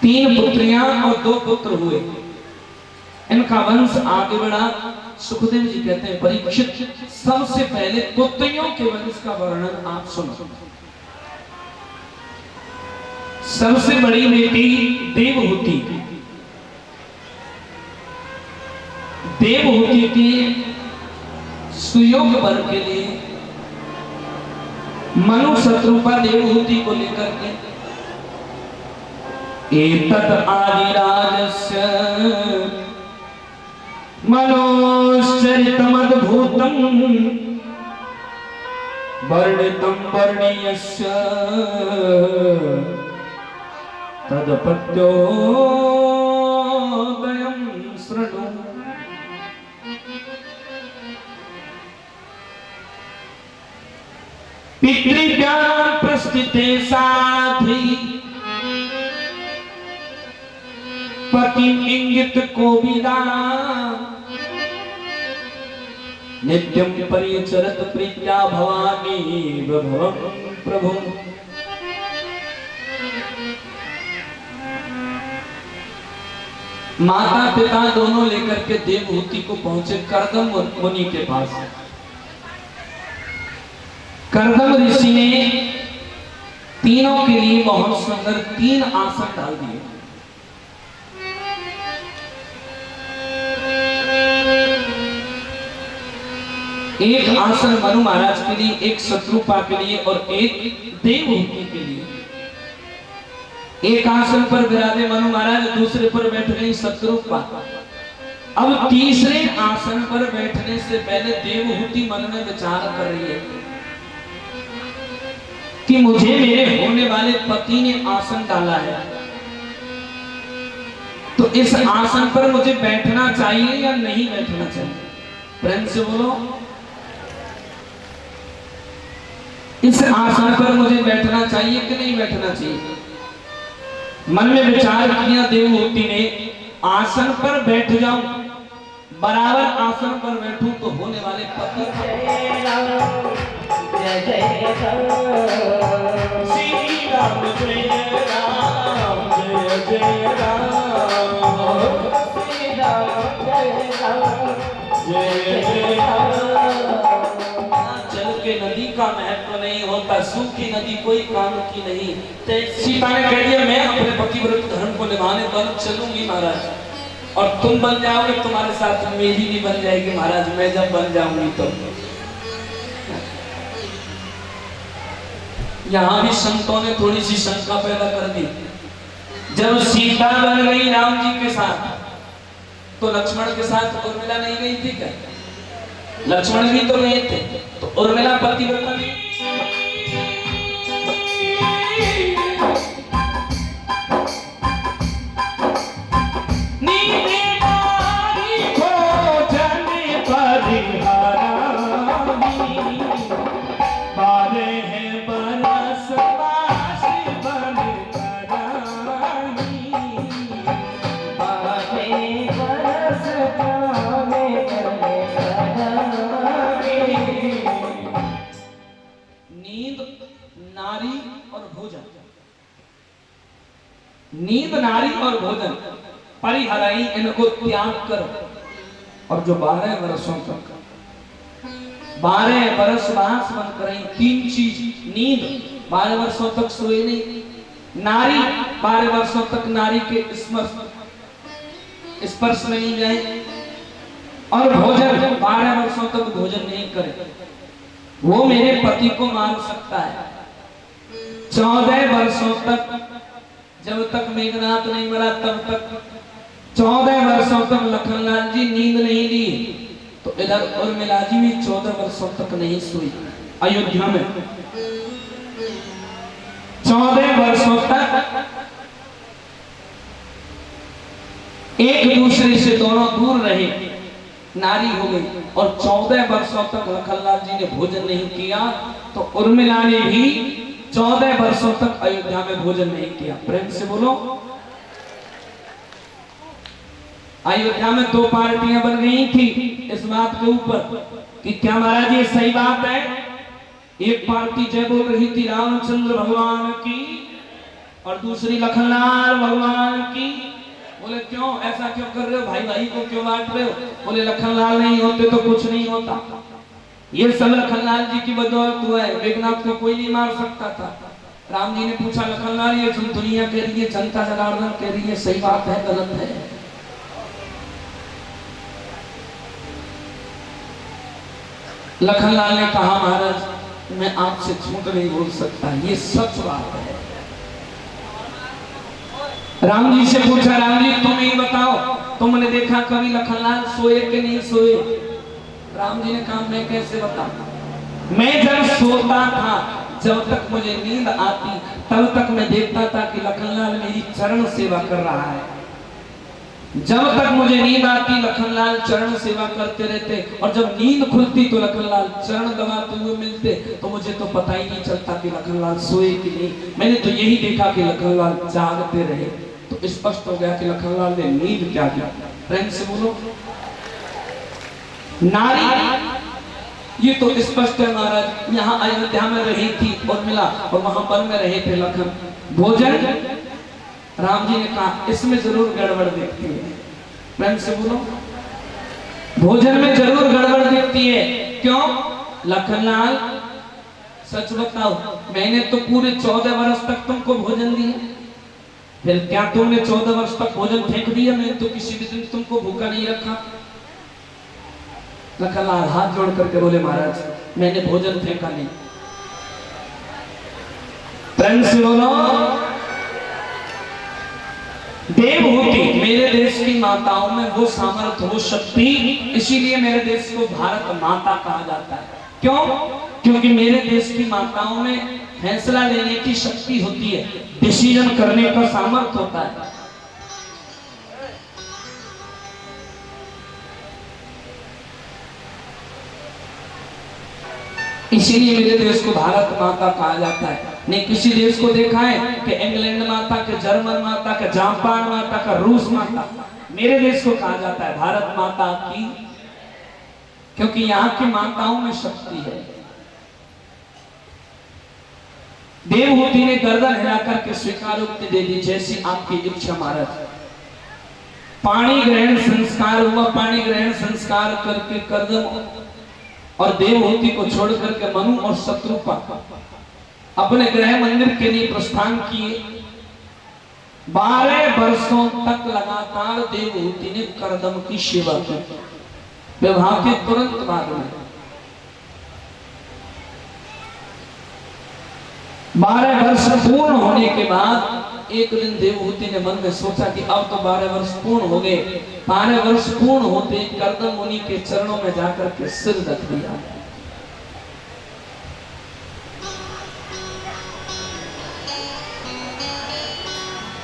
3 पुत्रियां और 2 पुत्र हुए। इनका वंश आगे बढ़ा। सुखदेव जी कहते हैं, परीक्षित सबसे पहले पुत्रियों के वंश का वर्णन आप सुनो। सबसे बड़ी बेटी देवहूति। देवहूति के सुयोग वर के लिए मनु शत्रुपा देवहूति को लेकर के एतत् आदिराजस्य मनोश्चरितमद्भुतम् वर्णितं वर्णीयस्य तदपत्योदयं शृणु। पितृव्यां प्रस्थिते साधि पतिं इंगित कोविदा नित्यं परिचरत प्रीत्या भवानी भवं प्रभु। माता पिता दोनों लेकर के देवहूति को पहुंचे कर्दम मुनि के पास। कर्दम ऋषि ने तीनों के लिए बहुत सुंदर 3 आसन डाल दिए। एक आसन मनु महाराज के लिए, एक शत्रुपा के लिए और एक देवहूति के लिए। एक आसन पर विराजे मनु महाराज, दूसरे पर बैठ गई शत्रुपा। अब तीसरे आसन पर बैठने से पहले देवहूति मन में विचार कर रही है कि मुझे मेरे होने वाले पति ने आसन डाला है, तो इस आसन पर मुझे बैठना चाहिए या नहीं बैठना चाहिए? प्रेम से बोलो। इस आसन पर मुझे बैठना चाहिए कि नहीं बैठना चाहिए? मन में विचार किया देवहूति ने, आसन पर बैठ जाऊं, बराबर आसन पर बैठूं तो होने वाले पति जय राम जय जय राम श्री राम जय राम जय जय राम श्री राम जय राम जय जल के नदी का महत्व नहीं होता, सूखी नदी कोई काम की नहीं। सीता ने कह दिया मैं अपने पतिव्रत धर्म को निभाने वन चलूंगी महाराज, और तुम बन जाओगे, तुम्हारे साथ मेरी भी बन जाएगी महाराज, मैं जब बन जाऊंगी तो। यहाँ भी संतों ने थोड़ी सी शंका पैदा कर दी। जब सीता बन गई राम जी के साथ, तो लक्ष्मण के साथ उर्मिला नहीं गई थी क्या? लक्ष्मण भी तो गए थे, तो उर्मिला पतिव्रता नहीं। नींद नारी और भोजन परिहराई, इनको त्याग करो। और जो 12 वर्षों तक 12 वर्ष बांस बन कर तीन चीज, नींद 12 वर्षों तक सोए नहीं, नारी 12 वर्षों तक नारी के स्पर्श में नहीं जाए, और भोजन 12 वर्षों तक भोजन नहीं करे। वो मेरे पति को मार सकता है। 14 वर्षों तक, जब तक मेघनाथ नहीं मरा तब तक 14 वर्षों तक लखनलाल जी नींद नहीं ली, तो इधर उर्मिला जी भी 14 वर्षों तक नहीं सोई अयोध्या में। 14 वर्षों तक एक दूसरे से दोनों दूर रहे, नारी हो गई। और 14 वर्षों तक लखनलाल जी ने भोजन नहीं किया, तो उर्मिला ने भी 14 वर्षों तक अयोध्या में भोजन नहीं किया। प्रेम से बोलो। अयोध्या में 2 पार्टियां बन गई थी इस बात के ऊपर कि क्या महाराज ये सही बात है। एक पार्टी जय बोल रही थी रामचंद्र भगवान की, और दूसरी लखनलाल भगवान की। बोले क्यों, ऐसा क्यों कर रहे हो, भाई भाई को क्यों बांट रहे हो? बोले लखनलाल नहीं होते तो कुछ नहीं होता, ये सब लखनलाल जी की बदौलत हुआ है, मेघनाथ को कोई नहीं मार सकता था। राम जी ने पूछा लखनलाल ये तुम दुनिया कह रही है, जनता जनार्दन कह रही है, सही बात है गलत है? लखनलाल ने कहा महाराज मैं आपसे झूठ नहीं बोल सकता, ये सच बात है। राम जी से पूछा राम जी तुम ही बताओ, तुमने देखा कभी लखनलाल सोए कि नहीं सोए? राम जी ने कहा मैं कैसे बताऊं, मैं जब सोता था, जब तक मुझे नींद आती तब तक मैं देखता था कि लखनलाल मेरी चरण सेवा कर रहा है। जब तक मुझे नींद आती लखनलाल चरण सेवा करते रहते, और जब नींद खुलती तो लखनलाल चरण दबाते हुए मिलते, तो मुझे तो पता ही नहीं चलता कि लखनलाल सोए कि नहीं। मैंने तो यही देखा कि लखनलाल जागते रहे, तो स्पष्ट हो गया कि लखनलाल ने नींद क्या किया। प्रेम से बोलो। नारी ये तो स्पष्ट है महाराज, यहाँ अयोध्या में रही थी उर्मिला और वहां वन में रहे थे लखन। भोजन राम जी ने कहा इसमें जरूर गड़बड़ दिखती है। प्रेम से बोलो। भोजन में जरूर गड़बड़ दिखती है। क्यों? लखनलाल सच बताओ, मैंने तो पूरे 14 वर्ष तक तुमको भोजन दिया, फिर क्या तुमने 14 वर्ष तक भोजन फेंक दिया? मैंने तो किसी भी दिन तुमको भूखा नहीं रखा। लखनलाल हाथ जोड़ करके बोले महाराज मैंने भोजन फेंका नहीं। प्रेम से बोलो। देवहूति मेरे देश की माताओं में वो सामर्थ्य, वो शक्ति, इसीलिए मेरे देश को भारत माता कहा जाता है। क्यों? क्योंकि मेरे देश की माताओं में फैसला लेने की शक्ति होती है, डिसीजन करने का सामर्थ्य होता है। इसीलिए मेरे देश को भारत माता कहा जाता है। नहीं किसी देश को देखा है कि इंग्लैंड माता, के जर्मन माता, के जापान माता, का रूस माता, मेरे देश को कहा जाता है भारत माता की, क्योंकि यहाँ की माताओं में शक्ति है। देवहूति ने गर्दन हिला करके स्वीकारोक्ति दे दी, जैसी आपकी इच्छा महाराज। पाणी ग्रहण संस्कार हुआ। पाणी ग्रहण संस्कार करके कर्दम और देवहूति को छोड़ करके मनु और शत्रुपा अपने गृह मंदिर के लिए प्रस्थान किए। 12 वर्षों तक लगातार देवहूति ने कर्दम की सेवा की। विवाह के तुरंत बाद में 12 वर्ष पूर्ण होने के बाद एक दिन देवहूति ने मन में सोचा कि अब तो 12 वर्ष पूर्ण हो गए। 12 वर्ष पूर्ण होते कर्दम मुनि के चरणों में जाकर के सिर रख दिया।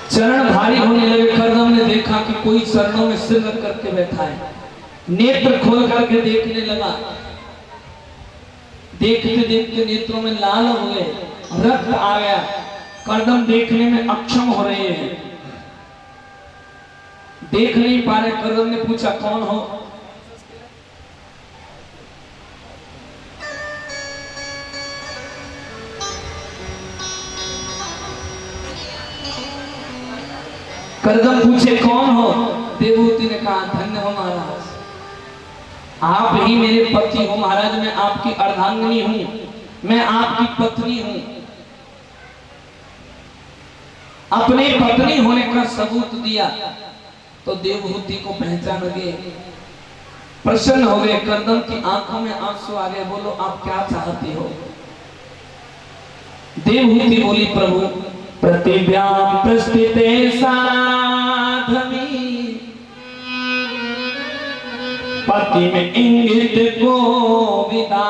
चरण भारी होने लगे। कर्दम ने देखा कि कोई चरणों में सिर रख करके बैठा है। नेत्र खोल करके देखने लगा। देखते देखते नेत्रों में लाल हो गए, रक्त आ गया। कर्दम देखने में अक्षम हो रहे हैं, देख नहीं पा रहे। कर्दम ने पूछा कौन हो? कर्दम पूछे कौन हो? देवहूति ने कहा धन्य हो महाराज, आप ही मेरे पति हो महाराज। मैं आपकी अर्धांगिनी हूं, मैं आपकी पत्नी हूं। अपने पत्नी होने का सबूत दिया तो देवहूति को पहचान गए, प्रसन्न हो गए। कर्दम की आंखों में आंसू आ गए। बोलो आप क्या चाहते हो? देवहूति बोली प्रभु प्रतिव्याम प्रस्थिते साधवी पति में इंगित को विदा।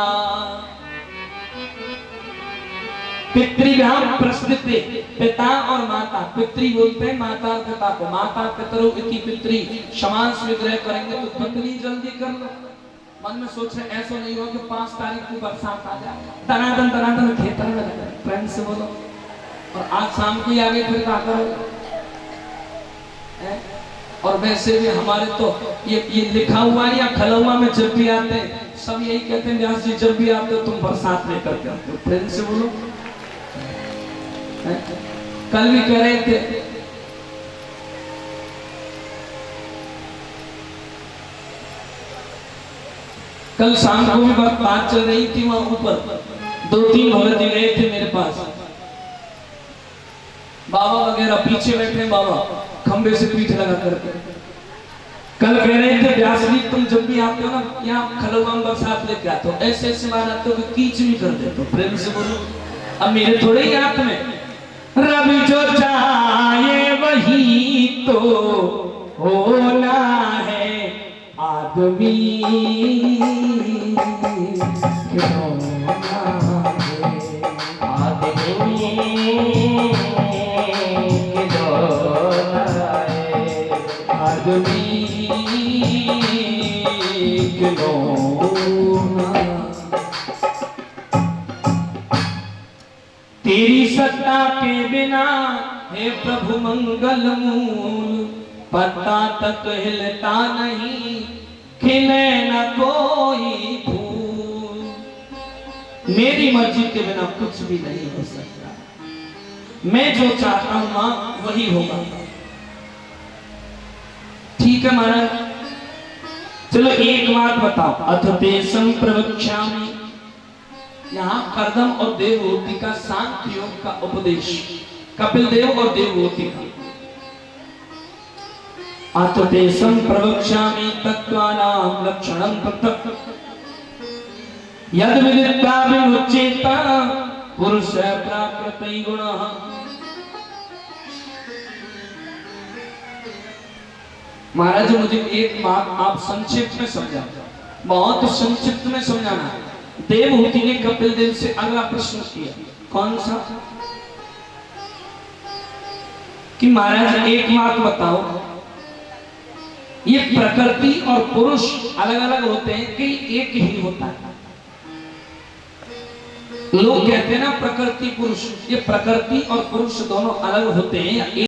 पितृभ्याम प्रस्थिते, पिता और माता। पितृ बोलते हैं माता और पिता को। माता पितरो इति पितृ, समान स्वीग्रह करेंगे तो पितरी जल्दी कर लो। मन में सोच रहे ऐसा नहीं हो कि 5 तारीख को बरसात आ जाए, दनादन खेतर में लगा। फ्रेंड से बोलो और आज शाम को ही आगे फिर क्या करोगे? और वैसे भी हमारे तो ये लिखा हुआ है या खलौआ में जब भी आते हैं सब यही कहते हैं व्यास जी जब भी आते हो तुम बरसात लेकर के आते हो। फ्रेंड से बोलो। कल भी कह रहे थे कल शाम को भी बात चल रही थी। वहां ऊपर 2-3 भगत जी गए थे मेरे पास। बाबा वगैरह पीछे बैठे, बाबा खंबे से पीठ लगा करके। कल कह रहे थे व्यास जी तुम जब भी आते हो ना यहाँ खलौआ में बरसात लेके आते हो, ऐसे ऐसे मार आते हो कि कीच भी कर देते हो। प्रेम से बोलो। अब मेरे थोड़े ही हाथ में रवि जो चाहे वही तो होना है आदमी तेरी सत्ता के बिना हे प्रभु मंगल मूल पत्ता तक हिलता नहीं, खिले न कोई फूल। मेरी मर्जी के बिना कुछ भी नहीं हो सकता, मैं जो चाहता हूं मां वही होगा। ठीक है महाराज, चलो एक बात बताओ। अथ तेषं प्रवक्ष्यामि, यहाँ कर्दम और देवहूति का सांख्य योग का उपदेश, कपिल देव और देवहूति का। अथ तेषं प्रवक्ष्यामि तत्त्वानां लक्षणं पृथक् यद् विदित्वा विमुच्येत पुरुष प्राकृतिक गुणः। महाराज मुझे एक बात आप संक्षिप्त में समझा, बहुत संक्षिप्त में समझाना। देवहूति ने कपिल देव से अगला प्रश्न किया, कौन सा? कि महाराज एक बात बताओ, ये प्रकृति और पुरुष अलग अलग होते हैं कि एक ही होता है? लोग कहते हैं ना प्रकृति पुरुष, ये प्रकृति और पुरुष दोनों अलग होते हैं या